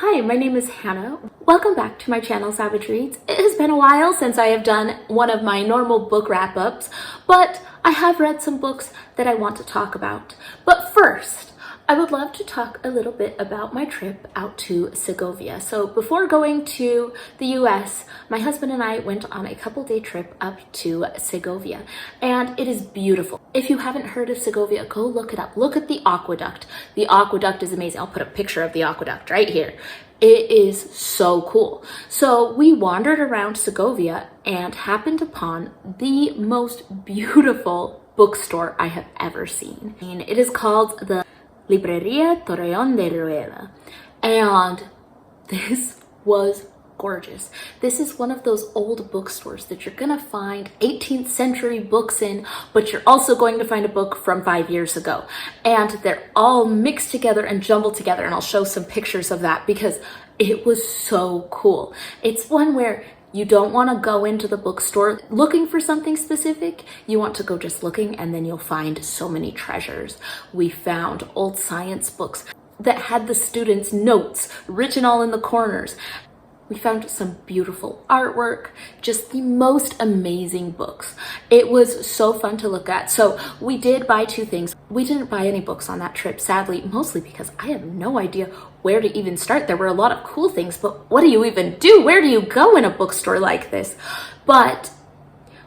Hi, my name is Hannah. Welcome back to my channel, Savage Reads. It has been a while since I have done one of my normal book wrap-ups, but I have read some books that I want to talk about. But first, I would love to talk a little bit about my trip out to Segovia. So before going to the US, my husband and I went on a couple-day trip up to Segovia, and it is beautiful. If you haven't heard of Segovia, go look it up. Look at the aqueduct. The aqueduct is amazing. I'll put a picture of the aqueduct right here. It is so cool. So we wandered around Segovia and happened upon the most beautiful bookstore I have ever seen. It is called the Libreria Torreón de Rueda, and this was gorgeous. This is one of those old bookstores that you're gonna find 18th century books in, but you're also going to find a book from 5 years ago. And they're all mixed together and jumbled together, and I'll show some pictures of that because it was so cool. It's one where you don't want to go into the bookstore looking for something specific. You want to go just looking, and then you'll find so many treasures. We found old science books that had the students' notes written all in the corners. We found some beautiful artwork, just the most amazing books. It was so fun to look at. So we did buy two things. We didn't buy any books on that trip, sadly, mostly because I have no idea where to even start. There were a lot of cool things, but what do you even do? Where do you go in a bookstore like this? But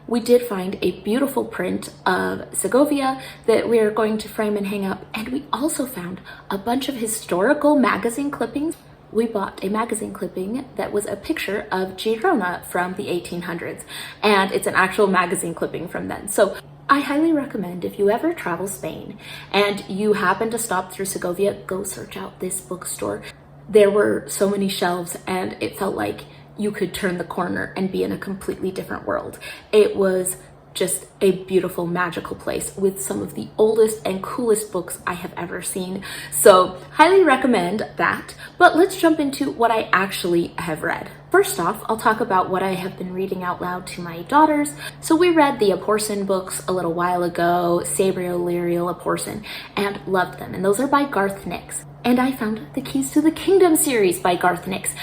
we did find a beautiful print of Segovia that we are going to frame and hang up. And we also found a bunch of historical magazine clippings. We bought a magazine clipping that was a picture of Girona from the 1800s, and it's an actual magazine clipping from then. So I highly recommend, if you ever travel Spain and you happen to stop through Segovia, go search out this bookstore. There were so many shelves, and it felt like you could turn the corner and be in a completely different world. It was just a beautiful, magical place with some of the oldest and coolest books I have ever seen. So highly recommend that. But let's jump into what I actually have read. First off, I'll talk about what I have been reading out loud to my daughters. So we read the Aporson books a little while ago, Sabriel, Lyriel, Aporson, and loved them. And those are by Garth Nix. And I found the Keys to the Kingdom series by Garth Nix.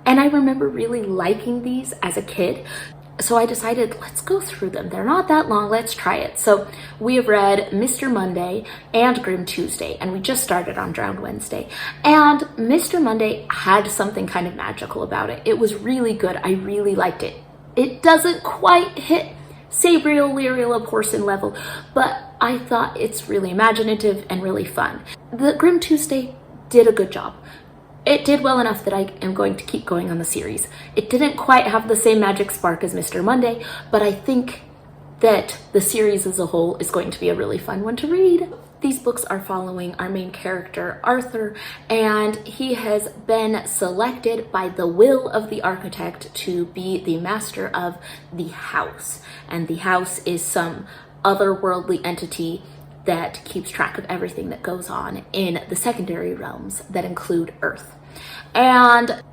And I remember really liking these as a kid. So I decided, let's go through them. They're not that long, let's try it. So we have read Mr. Monday and Grim Tuesday, and we just started on Drowned Wednesday. And Mr. Monday had something kind of magical about it. It was really good. I really liked it. It doesn't quite hit Sabriel, Lyriel, Aporson level, but I thought it's really imaginative and really fun. The Grim Tuesday did a good job. It did well enough that I am going to keep going on the series. It didn't quite have the same magic spark as Mr. Monday, but I think that the series as a whole is going to be a really fun one to read. These books are following our main character, Arthur, and he has been selected by the will of the architect to be the master of the house. And the house is some otherworldly entity that keeps track of everything that goes on in the secondary realms that include Earth. And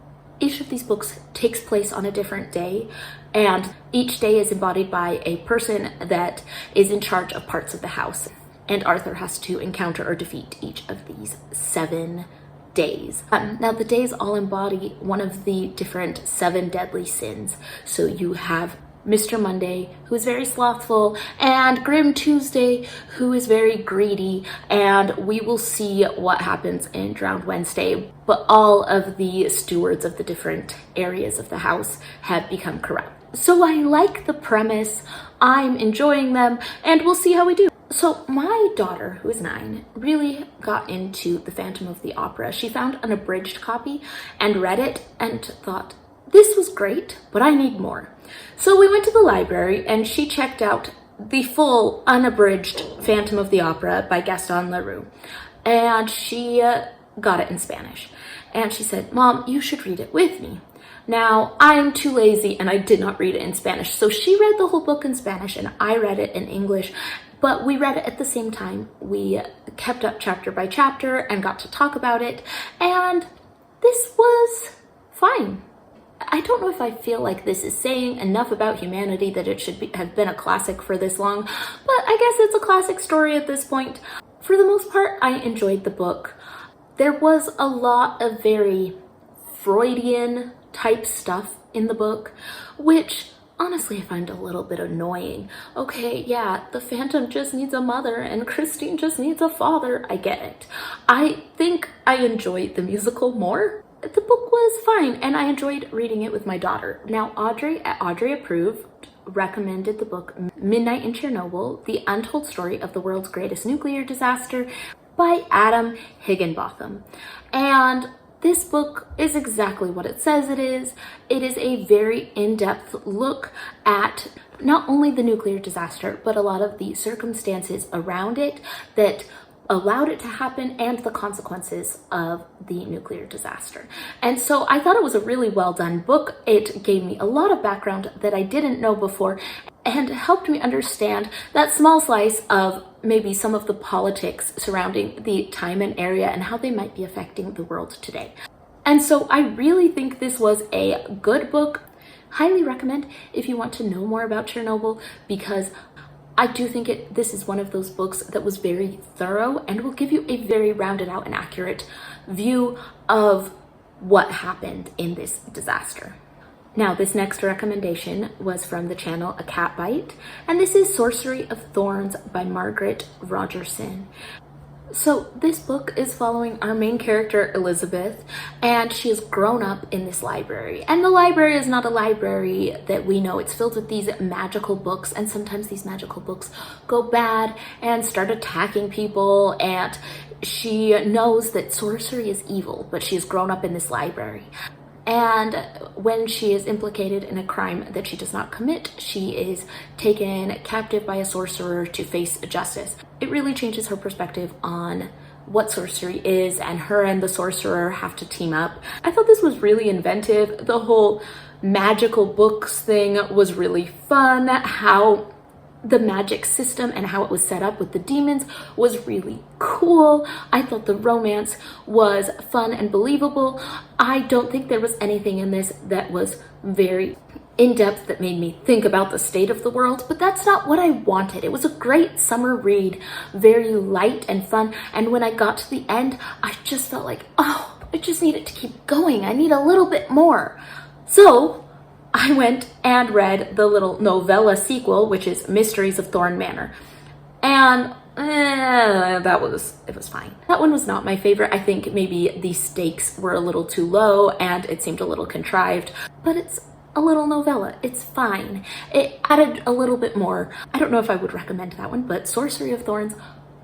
each of these books takes place on a different day, and each day is embodied by a person that is in charge of parts of the house. And Arthur has to encounter or defeat each of these 7 days. Now the days all embody one of the different 7 deadly sins. So you have Mr. Monday, who is very slothful, and Grim Tuesday, who is very greedy, and we will see what happens in Drowned Wednesday. But all of the stewards of the different areas of the house have become corrupt. So I like the premise, I'm enjoying them, and we'll see how we do. So my daughter, who is 9, really got into the Phantom of the Opera. She found an abridged copy and read it and thought, this was great, but I need more. So we went to the library and she checked out the full unabridged Phantom of the Opera by Gaston Leroux. And she got it in Spanish. And she said, Mom, you should read it with me. Now, I'm too lazy and I did not read it in Spanish. So she read the whole book in Spanish and I read it in English. But we read it at the same time. We kept up chapter by chapter and got to talk about it. And this was fine. I don't know if I feel like this is saying enough about humanity that it should have been a classic for this long, but I guess it's a classic story at this point. For the most part, I enjoyed the book. There was a lot of very Freudian type stuff in the book, which honestly I find a little bit annoying. Okay, yeah, the Phantom just needs a mother and Christine just needs a father. I get it. I think I enjoyed the musical more. The book was fine, and I enjoyed reading it with my daughter. Now, Audrey Approved recommended the book Midnight in Chernobyl, The Untold Story of the World's Greatest Nuclear Disaster by Adam Higginbotham. And this book is exactly what it says it is. It is a very in-depth look at not only the nuclear disaster, but a lot of the circumstances around it that allowed it to happen and the consequences of the nuclear disaster. And so I thought it was a really well done book. It gave me a lot of background that I didn't know before and helped me understand that small slice of maybe some of the politics surrounding the time and area and how they might be affecting the world today. And so I really think this was a good book. Highly recommend if you want to know more about Chernobyl, because I do think this is one of those books that was very thorough and will give you a very rounded out and accurate view of what happened in this disaster. Now, this next recommendation was from the channel A Cat Bite, and this is Sorcery of Thorns by Margaret Rogerson. So this book is following our main character, Elizabeth, and she has grown up in this library. And the library is not a library that we know. It's filled with these magical books, and sometimes these magical books go bad and start attacking people, and she knows that sorcery is evil, but she has grown up in this library. And when she is implicated in a crime that she does not commit, she is taken captive by a sorcerer to face justice. It really changes her perspective on what sorcery is, and her and the sorcerer have to team up. I thought this was really inventive. The whole magical books thing was really fun. How the magic system and how it was set up with the demons was really cool. I thought the romance was fun and believable. I don't think there was anything in this that was very in-depth that made me think about the state of the world, but that's not what I wanted. It was a great summer read, very light and fun, and when I got to the end, I just felt like, oh, I just need it to keep going. I need a little bit more. So I went and read the little novella sequel, which is Mysteries of Thorn Manor. And it was fine. That one was not my favorite. I think maybe the stakes were a little too low and it seemed a little contrived, but it's a little novella. It's fine. It added a little bit more. I don't know if I would recommend that one, but Sorcery of Thorns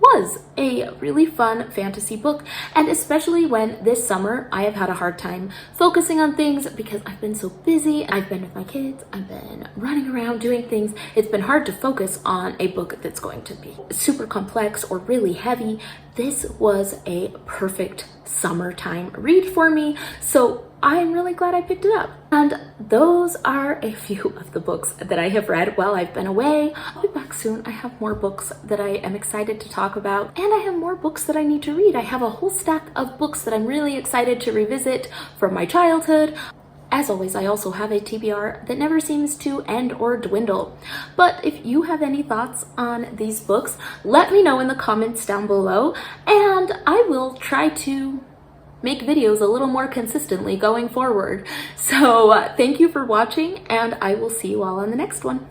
was a really fun fantasy book, and especially when this summer I have had a hard time focusing on things because I've been so busy. I've been with my kids, I've been running around doing things. It's been hard to focus on a book that's going to be super complex or really heavy. This was a perfect summertime read for me, so I'm really glad I picked it up. And those are a few of the books that I have read while I've been away. I'll be back soon. I have more books that I am excited to talk about, and I have more books that I need to read. I have a whole stack of books that I'm really excited to revisit from my childhood. As always, I also have a TBR that never seems to end or dwindle. But if you have any thoughts on these books, let me know in the comments down below, and I will try to make videos a little more consistently going forward. So thank you for watching, and I will see you all on the next one.